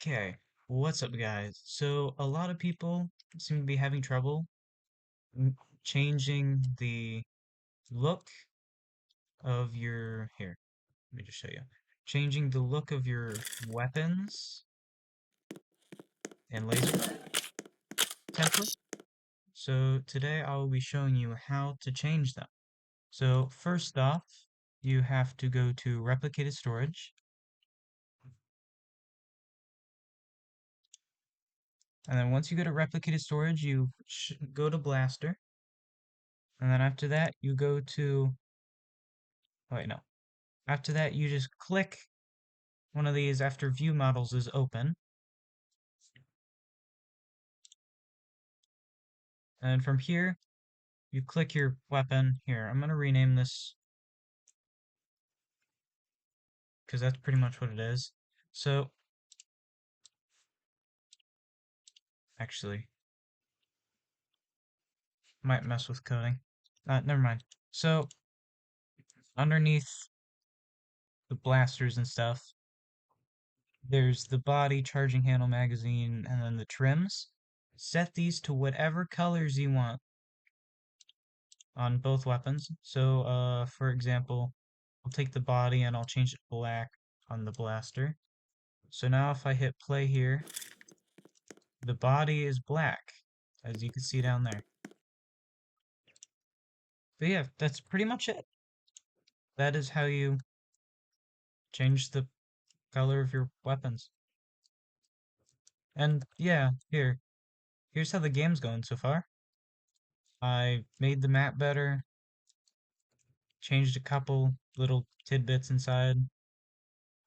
Okay, what's up, guys? So, a lot of people seem to be having trouble m- changing the look of your. Here, let me just show you. Changing the look of your weapons and laser template. So, today I will be showing you how to change them. So, first off, you have to go to replicated storage, and then once you go to replicated storage, you go to blaster, and then after that, you go to. Oh, wait, no. After that, you just click one of these after view models is open. And from here, you click your weapon. Here, I'm going to rename this because that's pretty much what it is. So, actually, might mess with coding. Never mind. So, underneath the blasters and stuff, there's the body, charging handle, magazine, and then the trims. Set these to whatever colors you want on both weapons. So, for example, I'll take the body and I'll change it to black on the blaster. So now if I hit play here, the body is black, as you can see down there. But yeah, that's pretty much it. That is how you change the color of your weapons. And yeah, here's how the game's going so far. I made the map better, changed a couple little tidbits inside.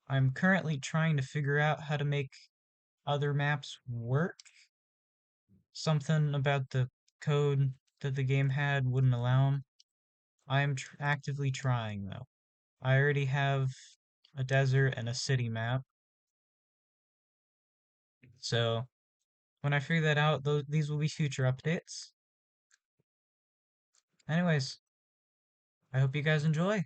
I'm currently trying to figure out how to make other maps work. Something about the code that the game had wouldn't allow them. I'm actively trying though. I already have a desert and a city map, so when I figure that out, these will be future updates. Anyways, I hope you guys enjoy.